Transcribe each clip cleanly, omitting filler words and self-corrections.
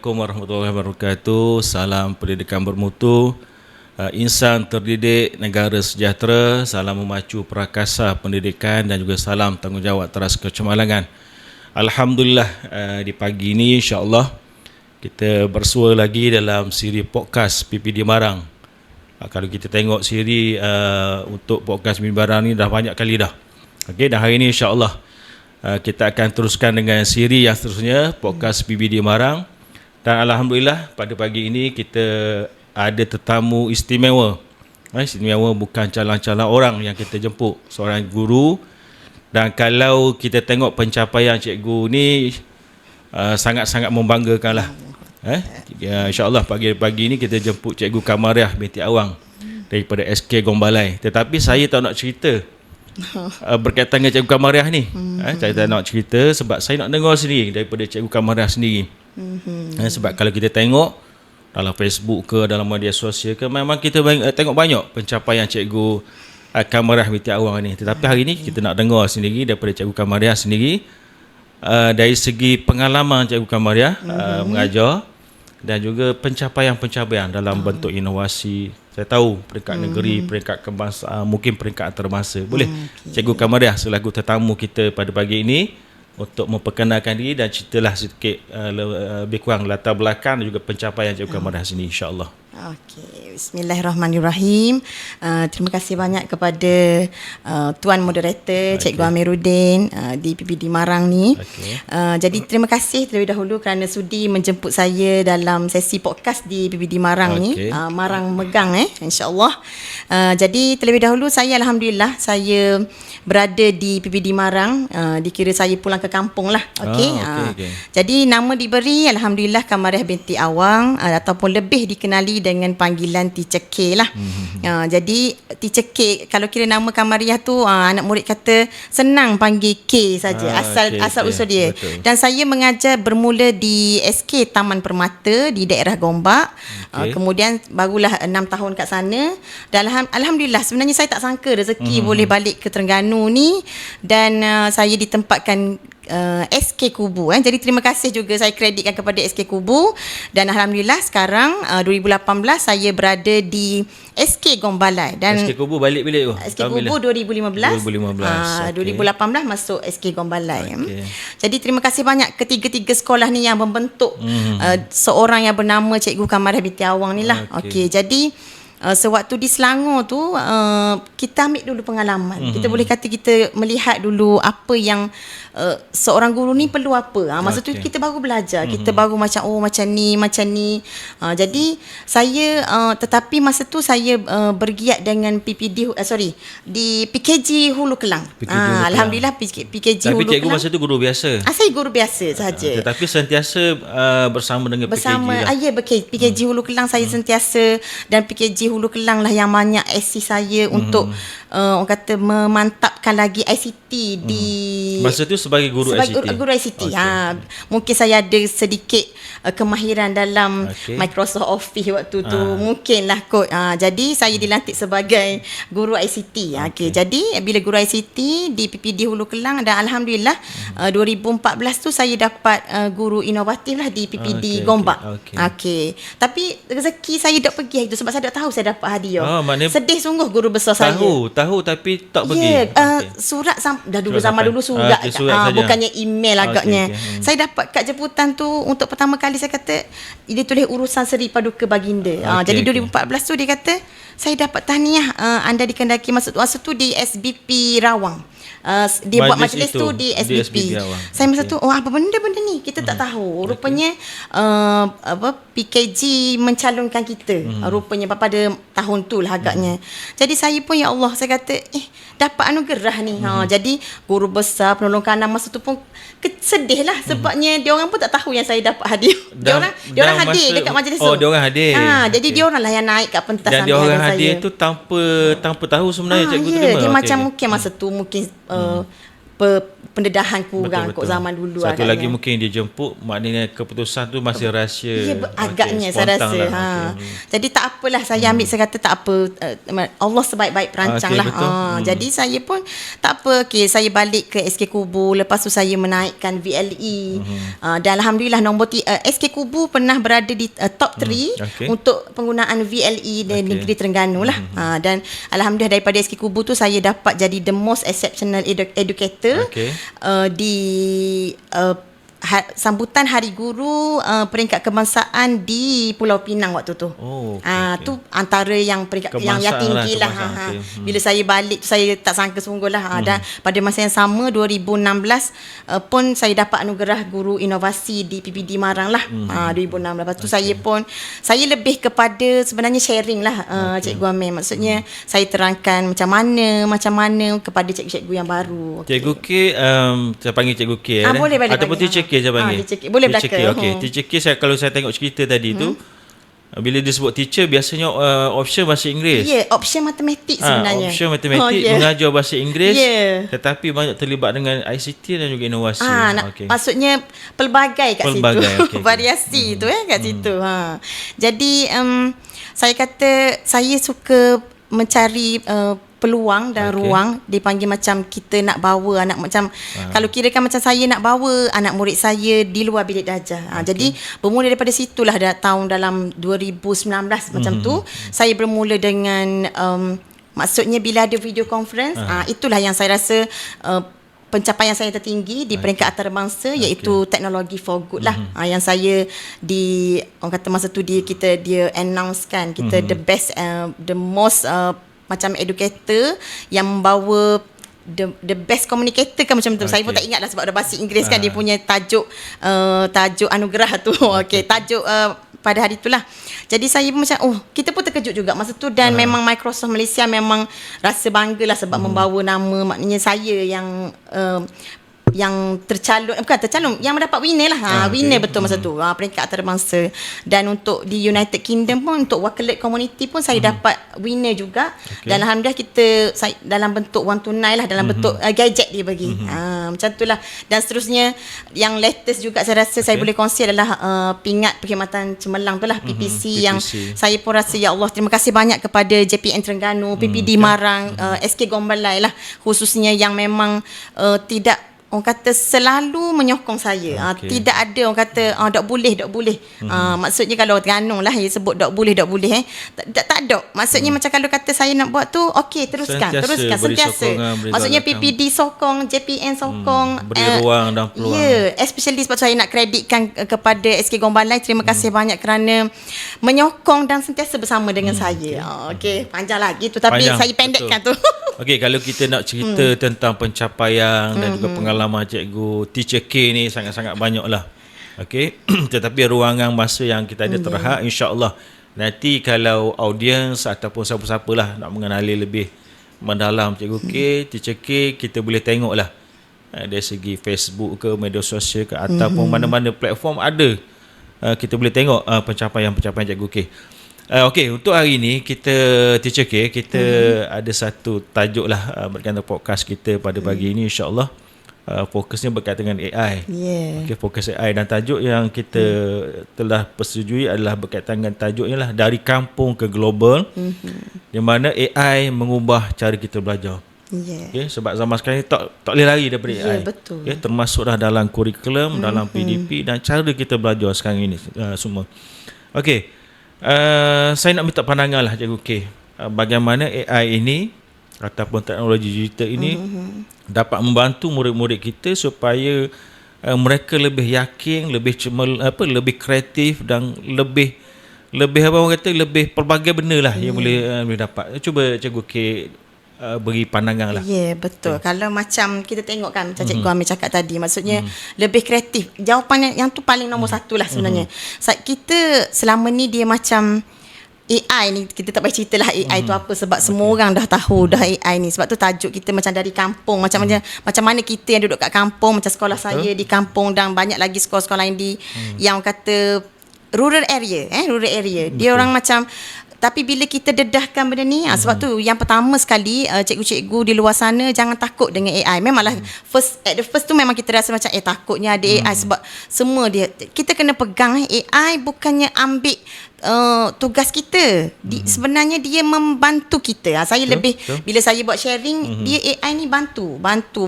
Assalamualaikum warahmatullahi wabarakatuh. Salam pendidikan bermutu, insan terdidik, negara sejahtera. Salam memacu prakasa pendidikan dan juga salam tanggungjawab teras kecemerlangan. Alhamdulillah, di pagi ini insya-Allah kita bersua lagi dalam siri podcast PPD Marang. Kalau kita tengok siri untuk podcast PPD Marang ni dah banyak kali dah. Okey, dan hari ini insya-Allah kita akan teruskan dengan siri yang seterusnya, podcast PBD Marang. Dan Alhamdulillah pada pagi ini kita ada tetamu istimewa. Istimewa bukan calon-calon orang yang kita jemput, seorang guru. Dan kalau kita tengok pencapaian cikgu ni sangat-sangat membanggakan lah. InsyaAllah pagi-pagi ini kita jemput Cikgu Kamariah binti Awang daripada SK Gombalai. Tetapi saya tak nak cerita berkaitan dengan Cikgu Kamariah ni. Saya tak nak cerita sebab saya nak dengar sendiri daripada Cikgu Kamariah sendiri. Sebab kalau kita tengok dalam Facebook ke dalam media sosial ke, memang kita tengok banyak pencapaian Cikgu Kamariah binti Awang ni. Tetapi hari ni kita nak dengar sendiri daripada Cikgu Kamariah sendiri, dari segi pengalaman Cikgu Kamariah mengajar dan juga pencapaian-pencapaian dalam bentuk inovasi. Saya tahu peringkat negeri, peringkat kebangsaan, mungkin peringkat antarabangsa. Boleh Cikgu Kamariah selaku tetamu kita pada pagi ini untuk memperkenalkan diri dan ceritalah sedikit lebih kurang latar belakang dan juga pencapaian Cikgu Kamariah sini, insya-Allah. Okey, bismillahirrahmanirrahim. Terima kasih banyak kepada Tuan Moderator Cikgu Amiruddin di PPD Marang ni. Jadi terima kasih terlebih dahulu kerana sudi menjemput saya dalam sesi podcast di PPD Marang ni. Marang Megang insya-Allah. Jadi terlebih dahulu saya alhamdulillah saya berada di PPD Marang, dikira saya pulang ke kampung lah. Okey. Jadi nama diberi alhamdulillah Kamariah binti Awang, ataupun lebih dikenali dengan panggilan Teacher K lah. Jadi Teacher K, kalau kira nama Kamariah tu anak murid kata senang panggil K saja, asal usul dia. Betul. Dan saya mengajar bermula di SK Taman Permata di daerah Gombak. Kemudian barulah 6 tahun kat sana. Dan alhamdulillah sebenarnya saya tak sangka rezeki boleh balik ke Terengganu ni, dan saya ditempatkan SK Kubu. Jadi terima kasih juga saya kreditkan kepada SK Kubu, dan alhamdulillah sekarang 2018 saya berada di SK Gombalai. Dan SK Kubu balik bila tu? SK Kubu 2015. 2018 masuk SK Gombalai. Jadi terima kasih banyak ketiga-tiga sekolah ni yang membentuk seorang yang bernama Cikgu Kamariah binti Awang ni lah. Jadi sewaktu di Selangor tu kita ambil dulu pengalaman. Kita boleh kata kita melihat dulu apa yang seorang guru ni perlu apa. Masa tu kita baru belajar, kita baru macam macam ni. Jadi saya tetapi masa tu saya bergiat dengan di PKG Hulu Kelang. Alhamdulillah PKG Hulu Kelang. Tapi cikgu masa tu guru biasa. Saya guru biasa saja. Tetapi sentiasa bersama dengan PKG lah. Ya, PKG Hulu Kelang saya sentiasa, dan PKG Hulu Kelang lah yang banyak assist saya untuk orang kata memantapkan lagi ICT di masa tu sebagai guru ICT. Guru ICT. Mungkin saya ada sedikit kemahiran dalam Microsoft Office waktu tu. Mungkinlah kot. Jadi saya dilantik sebagai guru ICT. Jadi bila guru ICT di PPD Hulu Kelang, dan alhamdulillah 2014 tu saya dapat guru inovatif lah di PPD Gombak. Tapi rezeki saya tak pergi itu sebab saya tak tahu saya dapat hadiah. Sedih sungguh guru besar saya. Tahu tapi tak pergi. Surat dah dulu zaman dulu surat. Bukannya email agaknya. Saya dapat kad jemputan tu untuk pertama kali. Saya kata dia tulis urusan Seri Paduka Baginda. Jadi 2014 tu dia kata saya dapat tahniah anda dikendaki masa tu di SBP Rawang. Dia buat majlis tu di SBP. Saya masa tu apa benda ni kita tak tahu. Rupanya PKG mencalonkan kita. Rupanya pada tahun tu lah agaknya. Jadi saya pun ya Allah, saya kata dapat anugerah ni. Jadi guru besar penolong kanan masa tu pun sedih lah sebabnya dia orang pun tak tahu yang saya dapat hadiah. Dia orang hadir dekat majlis tu. Dia orang hadir. Jadi dia orang lah yang naik kat pentas. Dan dia orang hadir tu tanpa tahu sebenarnya cikgu terima. Dia macam mungkin masa tu mungkin pendedahan kurang kot zaman dulu. Satu lagi agaknya. mungkin dia jemput, maknanya keputusan tu masih rahsia. Agaknya saya rasa. lah. Jadi tak apalah, saya ambil, saya kata tak apa, Allah sebaik-baik perancang lah. betul. Jadi saya pun tak apa, saya balik ke SK Kubu, lepas tu saya menaikkan VLE. Dan alhamdulillah SK Kubu pernah berada di top 3 untuk penggunaan VLE di negeri Terengganu lah. Dan alhamdulillah daripada SK Kubu tu saya dapat jadi the most exceptional educator di sambutan Hari Guru peringkat kebangsaan di Pulau Pinang waktu tu. Tu antara yang peringkat yang tinggi lah. Bila saya balik tu, saya tak sangka sungguh lah. Dan pada masa yang sama 2016 pun saya dapat anugerah Guru Inovasi di PPD Marang lah. 2016. Lepas tu saya lebih kepada sebenarnya sharing lah, Cikgu Amir. Maksudnya saya terangkan macam mana kepada cikgu-cikgu yang baru. Cikgu K, saya panggil Cikgu K boleh ataupun Teacher K saya panggil. Boleh belaka. Teacher K, kalau saya tengok cerita tadi tu, bila dia sebut teacher, biasanya option bahasa Inggeris. Option matematik sebenarnya. Option matematik, mengajar bahasa Inggeris, tetapi banyak terlibat dengan ICT dan juga inovasi. Maksudnya pelbagai kat situ. Variasi tu kat situ. Jadi saya kata saya suka mencari peluang dan ruang. Dipanggil macam kita nak bawa anak, macam kalau kirakan macam saya nak bawa anak murid saya di luar bilik darjah. Jadi bermula daripada situlah tahun dalam 2019 macam tu saya bermula dengan maksudnya bila ada video conference, itulah yang saya rasa pencapaian saya tertinggi di peringkat antarabangsa, iaitu teknologi for good lah. Yang saya orang kata masa tu dia announce kan kita the best, the most macam educator yang membawa the best communicator kan, macam tu. Saya pun tak ingat lah sebab dah bahasa Inggeris kan, dia punya tajuk anugerah tu. Tajuk pada hari itulah. Jadi saya pun macam kita pun terkejut juga masa tu. Dan memang Microsoft Malaysia memang rasa bangga lah sebab membawa nama, maknanya saya yang yang mendapat winner lah. Winner betul masa tu, peringkat antarabangsa. Dan untuk di United Kingdom pun, untuk Wakelet Community pun saya dapat winner juga. Dan alhamdulillah saya dalam bentuk wang tunai lah, dalam bentuk gadget dia bagi. Macam tu lah. Dan seterusnya yang latest juga saya rasa saya boleh kongsi adalah pingat perkhidmatan cemerlang tu lah, PPC. Yang saya pun rasa ya Allah, terima kasih banyak kepada JPN Terengganu, PPD Marang, SK Gombalai lah khususnya, yang memang tidak orang kata selalu menyokong saya. Tidak ada orang kata tak boleh. Maksudnya kalau Terengganu lah dia sebut tak boleh. Tak ada. Maksudnya macam kalau kata saya nak buat tu, teruskan sentiasa. Maksudnya PPD sokong, JPN sokong, beri ruang dan peluang. Especially sebab saya nak kreditkan kepada SK Gombalai, terima kasih banyak kerana menyokong dan sentiasa bersama dengan saya. Panjang lagi tu, tapi saya pendekkan tu. Kalau kita nak cerita tentang pencapaian dan juga pengalaman cikgu Teacher K ni sangat-sangat banyak lah. Tetapi ruangan masa yang kita ada terhad, insya-Allah nanti kalau audiens ataupun siapa-siapa lah nak mengenali lebih mendalam cikgu K, Teacher K, kita boleh tengok lah dari segi Facebook ke, media sosial ke, ataupun mana-mana platform ada, kita boleh tengok pencapaian-pencapaian cikgu K. Untuk hari ni kita Teacher K, kita ada satu tajuk lah berkaitan podcast kita pada pagi ini, insya-Allah. Fokusnya berkaitan dengan AI. Fokus AI, dan tajuk yang kita telah persetujui adalah berkaitan dengan tajuknya lah dari kampung ke global, di mana AI mengubah cara kita belajar. Sebab zaman sekarang ni tak boleh lari daripada AI. Betul. Termasuklah dalam kurikulum, dalam PDP dan cara kita belajar sekarang ini semua. Saya nak minta pandangan lah Cikgu K, bagaimana AI ini ataupun teknologi digital ini dapat membantu murid-murid kita supaya mereka lebih yakin, lebih kreatif dan lebih lebih pelbagai benda lah yang boleh dapat. Cuba Cikgu K beri pandangan lah. Betul. Kalau macam kita tengok kan, macam Cikgu Amir cakap tadi, maksudnya lebih kreatif. Jawapan yang tu paling nombor satu lah sebenarnya. Kita selama ni dia macam AI ni, kita tak payah cerita lah AI tu apa, sebab semua orang dah tahu dah AI ni. Sebab tu tajuk kita macam dari kampung, macam mana kita yang duduk kat kampung, macam sekolah saya di kampung dan banyak lagi sekolah-sekolah lain yang kata rural area. Dia orang macam Tapi bila kita dedahkan benda ni, sebab tu yang pertama sekali cikgu-cikgu di luar sana jangan takut dengan AI. Memanglah at the first tu memang kita rasa macam takutnya ada AI sebab semua dia kita kena pegang AI bukannya ambil tugas kita. Sebenarnya dia membantu kita. Saya lebih bila saya buat sharing, dia AI ni bantu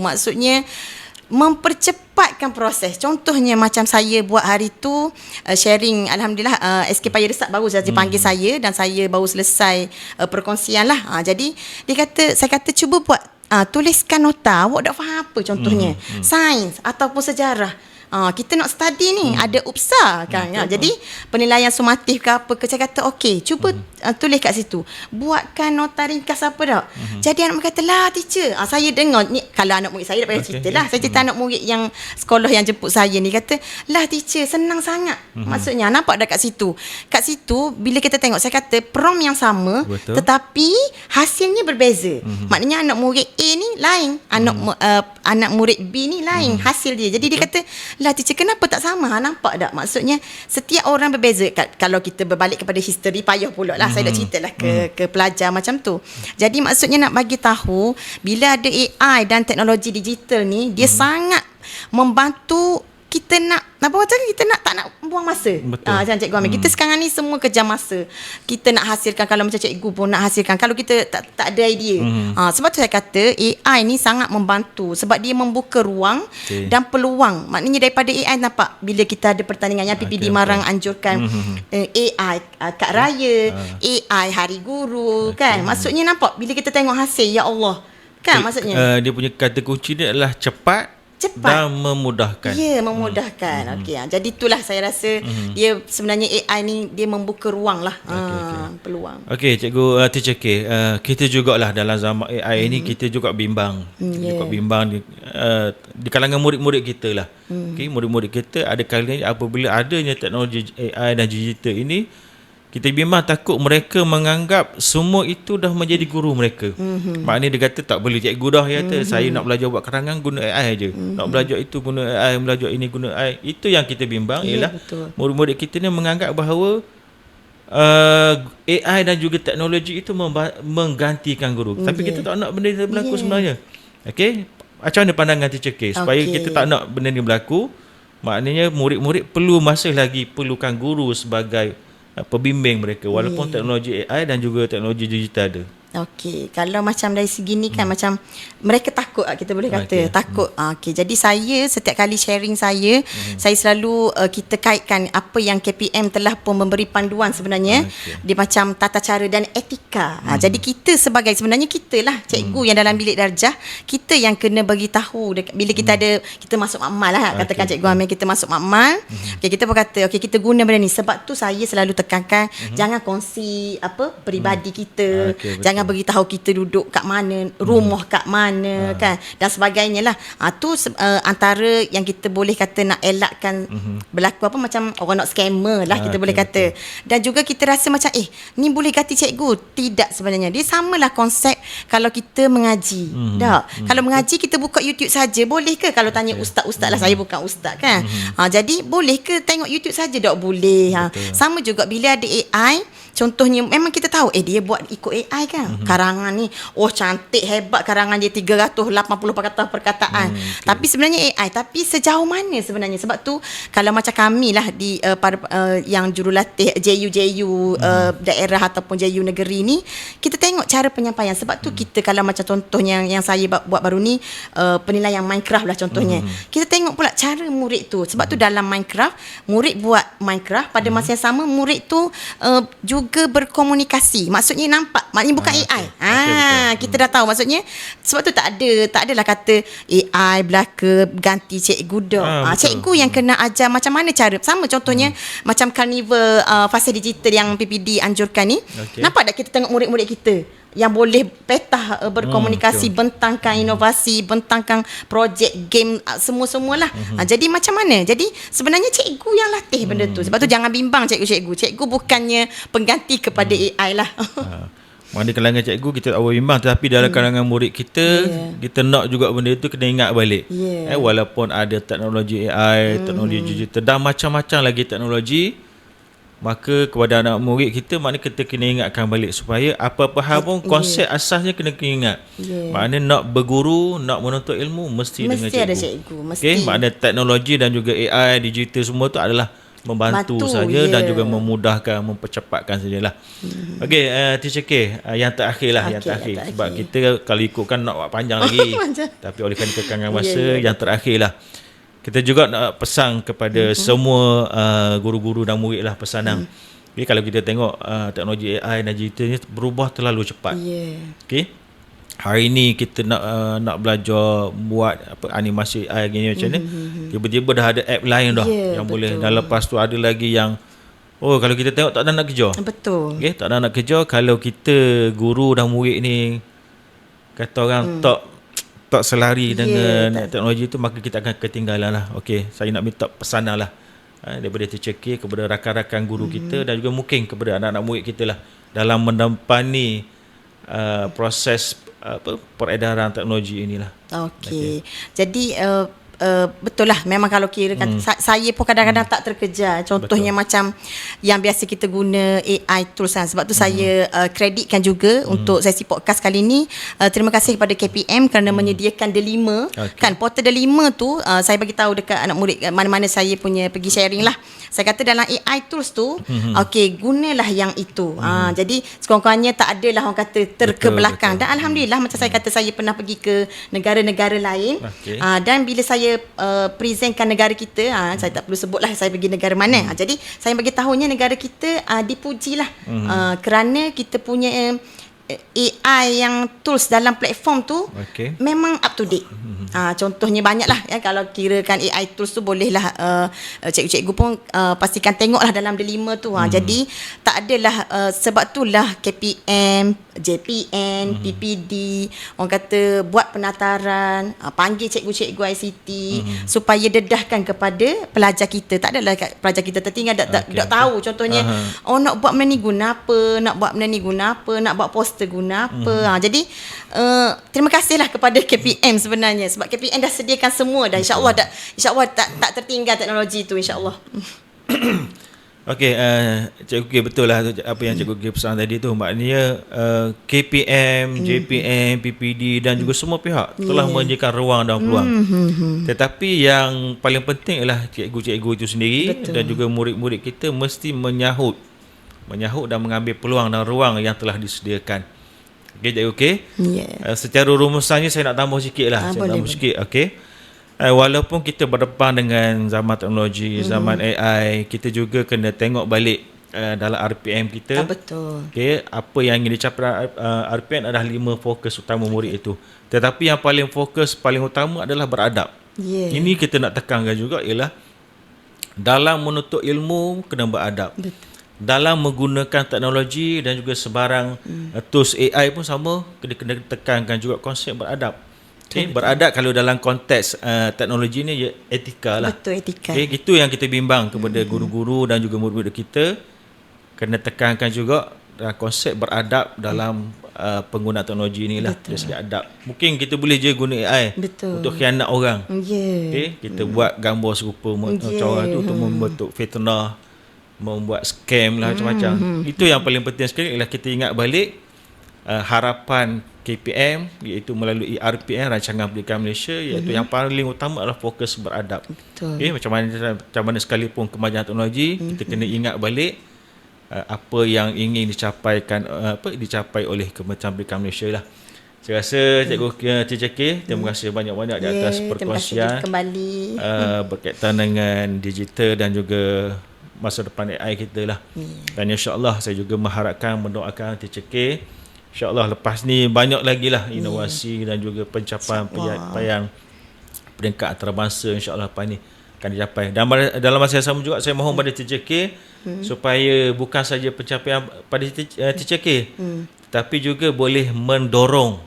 maksudnya mempercepatkan proses. Contohnya macam saya buat hari tu sharing, alhamdulillah SK Paya Resap baru saja panggil saya dan saya baru selesai perkongsian lah. Jadi saya kata cuba buat tuliskan nota awak dak faham apa contohnya sains ataupun sejarah. Kita nak study ni ada UPSA kan. Jadi penilaian sumatif ke apa ke, saya kata okey cuba tulis kat situ, buatkan nota ringkas apa tak. Jadi anak murid kata lah teacher, saya dengar ni, kalau anak murid saya dah payah cerita lah, saya cerita anak murid yang sekolah yang jemput saya ni kata lah teacher senang sangat. Maksudnya nampak dah kat situ bila kita tengok, saya kata prompt yang sama tetapi hasilnya berbeza. Maknanya anak murid A ni lain, anak murid B ni lain hasil dia. Jadi dia kata lah teacher kenapa tak sama, nampak tak, maksudnya setiap orang berbeza. Kalau kita berbalik kepada history payah pula lah, saya dah ceritalah ke pelajar macam tu. Jadi maksudnya nak bagi tahu bila ada AI dan teknologi digital ni, dia sangat membantu kita nak kita tak nak buang masa. Macam Cikgu Amir, kita sekarang ni semua kejar masa. Kita nak hasilkan, kalau macam cikgu pun nak hasilkan, kalau kita tak ada idea. Sebab tu saya kata AI ni sangat membantu sebab dia membuka ruang dan peluang. Maknanya daripada AI, nampak bila kita ada pertandingan yang PPD Marang anjurkan AI Kad Raya, AI Hari Guru kan. Maksudnya nampak bila kita tengok hasil, ya Allah kan, maksudnya dia punya kata kunci dia adalah cepat dan memudahkan. Ya, memudahkan. Okey. Jadi itulah saya rasa dia sebenarnya AI ni dia membuka ruang lah, peluang. Okey, cikgu teacher K, kita jugalah dalam zaman AI ni kita juga bimbang. Juga bimbang di kalangan murid-murid kita lah. Okey, murid-murid kita ada kalanya apabila adanya teknologi AI dan digital ini, kita bimbang takut mereka menganggap semua itu dah menjadi guru mereka. Maknanya dia kata tak boleh cikgu dah, ya saya nak belajar buat karangan guna AI aja. Nak belajar itu guna AI, belajar ini guna AI. Itu yang kita bimbang ialah murid-murid kita ni menganggap bahawa AI dan juga teknologi itu menggantikan guru. Tapi kita tak nak benda ni berlaku sebenarnya. Okey, macam mana pandangan teacher K supaya kita tak nak benda ni berlaku? Maknanya murid-murid perlu masih lagi perlukan guru sebagai pembimbing mereka walaupun teknologi AI dan juga teknologi digital ada. Okey, kalau macam dari segi ni kan macam mereka takut, kita boleh kata takut. Okey, jadi saya setiap kali sharing saya selalu kita kaitkan apa yang KPM telah pun memberi panduan sebenarnya. Dia macam tata cara dan etika. Jadi kita sebagai, sebenarnya kita lah cikgu yang dalam bilik darjah, kita yang kena bagi tahu bila kita ada, kita masuk makmal lah, katakan Cikgu Amir kita masuk makmal. Okey, kita pun kata okey kita guna benda ni. Sebab tu saya selalu tekankan jangan kongsi peribadi kita. Jangan beritahu kita duduk kat mana, rumah kat mana kan dan sebagainya lah. Tu antara yang kita boleh kata nak elakkan berlaku macam orang nak scammer lah, kita boleh kata. Dan juga kita rasa macam ni boleh ganti cikgu. Tidak, sebenarnya dia samalah konsep kalau kita mengaji. Kalau mengaji kita buka YouTube saja, boleh ke? Kalau tanya ustaz-ustaz lah, saya bukan ustaz kan. Jadi boleh ke tengok YouTube saja? Tak boleh. Sama juga bila ada AI. Contohnya memang kita tahu dia buat ikut AI kan. Karangan ni cantik, hebat karangan dia, 380 perkataan. Tapi sebenarnya AI. Tapi sejauh mana sebenarnya? Sebab tu kalau macam kami lah di yang jurulatih JU daerah ataupun JU negeri ni, kita tengok cara penyampaian. Sebab tu kita kalau macam contohnya yang saya buat baru ni, penilaian Minecraft lah contohnya. Kita tengok pula cara murid tu. Sebab tu dalam Minecraft, murid buat Minecraft, pada masa yang sama murid tu juga berkomunikasi. Maksudnya nampak, maknanya bukan AI. Kita dah tahu maksudnya. Sebab tu tak adalah kata AI belaka ganti cikgu dah. Cikgu yang kena ajar macam mana cara. Sama contohnya macam Carnival fasa digital yang PPD anjurkan ni. Nampak tak kita tengok murid-murid kita yang boleh petah berkomunikasi, bentangkan inovasi, bentangkan projek game, semua-semualah. Jadi macam mana? Jadi sebenarnya cikgu yang latih benda tu. Sebab tu jangan bimbang cikgu-cikgu. Cikgu bukannya pengganti kepada AI lah. Mana kalangan cikgu kita tak boleh bimbang, tetapi dalam kalangan murid kita, kita nak juga benda tu kena ingat balik. Walaupun ada teknologi AI, teknologi digital dan macam-macam lagi teknologi, maka kepada anak murid kita maknanya kita kena ingatkan balik supaya apa-apa hal pun konsep asasnya kena ingat. Maknanya nak berguru, nak menuntut ilmu mesti dengan cikgu. Ada cikgu, mesti. Okey, maknanya teknologi dan juga AI, digital semua tu adalah membantu saja dan juga memudahkan, mempercepatkan sajalah. Okey, Teacher K, yang terakhir lah, yang terakhir. Sebab kita kalau ikutkan nak buat panjang lagi. Tapi oleh kerana kekangan masa, yang terakhir lah. Kita juga nak pesan kepada semua guru-guru dan murid lah pesanan. Okay, kalau kita tengok teknologi AI dan digital ni berubah terlalu cepat. Okay. Hari ni kita nak belajar buat animasi AI gini macam ni. Tiba-tiba dah ada app lain dah yang boleh. Dan lepas tu ada lagi yang kalau kita tengok tak ada nak kerja. Betul. Okay, tak ada nak kerja kalau kita guru dan murid ni kata orang tak selari dengan teknologi tu, maka kita akan ketinggalan lah. Okey, saya nak minta pesanan lah daripada Teacher K kepada rakan-rakan guru kita dan juga mungkin kepada anak-anak murid kita lah dalam mendapani proses peredaran teknologi inilah. Okey. Jadi betul lah, memang kalau kira kan saya pun kadang-kadang tak terkejar. Contohnya macam yang biasa kita guna AI tools kan. Sebab tu saya kreditkan juga untuk sesi podcast kali ni. Terima kasih kepada KPM kerana menyediakan Delima. Kan portal Delima tu saya bagi tahu dekat anak murid mana-mana saya punya pergi sharing lah. Saya kata dalam AI tools tu okey, gunalah yang itu. Jadi sekurang-kurangnya tak adalah orang kata terkebelakang. Dan alhamdulillah macam saya kata, saya pernah pergi ke negara-negara lain. Dan bila saya presentkan negara kita, saya tak perlu sebutlah saya pergi negara mana. Jadi saya bagi tahunya negara kita dipujilah kerana kita punya AI yang tools dalam platform tu memang up to date. Contohnya banyaklah ya, kalau kirakan AI tools tu bolehlah cikgu-cikgu pun pastikan tengoklah dalam Delima tu. Jadi tak adalah sebab itulah KPM, JPN, PPD orang kata buat penataran, panggil cikgu-cikgu ICT supaya dedahkan kepada pelajar kita. Tak adalah pelajar kita tertinggal tak tahu. Contohnya nak buat benda ni guna apa, nak buat benda ni guna apa, nak buat poster guna apa. Jadi terima kasihlah kepada KPM sebenarnya, sebab KPM dah sediakan semua dah. InsyaAllah tak tertinggal teknologi tu, insyaAllah. Okey, Cikgu K, betul lah apa yang Cikgu K pesan tadi tu. Maknanya KPM, JPM, PPD dan juga semua pihak telah menyediakan ruang dan peluang. Tetapi yang paling penting ialah cikgu-cikgu itu sendiri dan juga murid-murid kita mesti menyahut dan mengambil peluang dan ruang yang telah disediakan. Okey, Cikgu K. Secara rumusannya saya nak tambah sikit lah. Okey. Walaupun kita berdepan dengan zaman teknologi, zaman AI, kita juga kena tengok balik dalam RPM kita. Betul. Okay, apa yang ingin dicapai RPM adalah 5 fokus utama murid itu. Tetapi yang paling utama adalah beradab. Ini kita nak tekankan juga ialah dalam menuntut ilmu kena beradab. Dalam menggunakan teknologi dan juga sebarang tools AI pun sama, kena tekankan juga konsep beradab. Beradab kalau dalam konteks teknologi ni etika lah. Betul, etika. Itu yang kita bimbang kepada guru-guru dan juga murid-murid kita. Kena tekankan juga konsep beradab dalam penggunaan teknologi inilah. Dari segi adab. Mungkin kita boleh je guna AI untuk khianat orang. Kita buat gambar serupa orang tu untuk membentuk fitnah, membuat scam lah macam-macam. Itu yang paling penting sekali ialah kita ingat balik harapan KPM, iaitu melalui RPM, Rancangan Pendidikan Malaysia, iaitu yang paling utama adalah fokus beradab. Macam mana sekalipun kemajuan teknologi, kita kena ingat balik apa yang ingin dicapai oleh Kementerian Pendidikan Malaysia lah. Saya rasa Cikgu Teacher K, terima kasih banyak-banyak di atas perkongsian berkaitan dengan digital dan juga masa depan AI kita lah. Dan insya-Allah saya juga mengharapkan, mendoakan Teacher K, InsyaAllah lepas ni banyak lagi lah inovasi dan juga pencapaian peringkat antarabangsa insyaAllah lepas ni akan dicapai. Dan dalam masa yang sama juga saya mohon pada Teacher K supaya bukan saja pencapaian pada Teacher K tapi juga boleh mendorong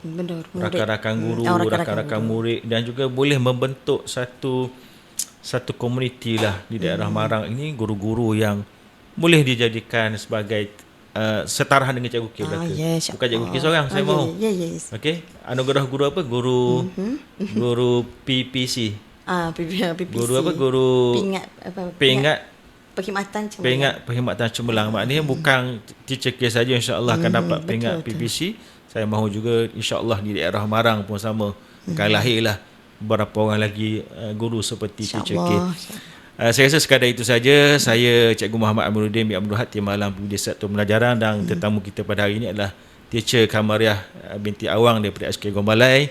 rakan-rakan guru, rakan-rakan murid dan juga boleh membentuk satu komuniti lah di daerah Marang ini, guru-guru yang boleh dijadikan sebagai setara dengan Cikgu K belaka. Bukan Cikgu K seorang, saya mahu. Okey, anugerah guru apa? Guru PPC. PPC. Guru apa? Guru Pingat perkhidmatan cemerlang. Peringkat perkhidmatan cemerlang. Maknanya bukan teacher K saja insya-Allah akan dapat peringkat PPC. Saya mahu juga insya-Allah di daerah Marang pun sama. Akan lahirlah beberapa orang lagi guru seperti teacher K. Saya rasa sekadar itu saja. Saya Cikgu Muhammad Amiruddin bin Abdul Hatim Malam Pembina Satu Pembelajaran, dan tetamu kita pada hari ini adalah Teacher Kamariah binti Awang daripada SK Gombalai.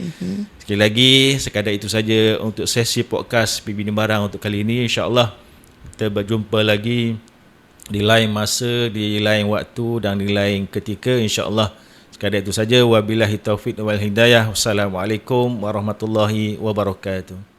Sekali lagi, sekadar itu saja untuk sesi podcast PBD Marang untuk kali ini. InsyaAllah kita berjumpa lagi di lain masa, di lain waktu dan di lain ketika, insya-Allah. Sekadar itu saja. Wabillahi taufiq wal hidayah. Wassalamualaikum warahmatullahi wabarakatuh.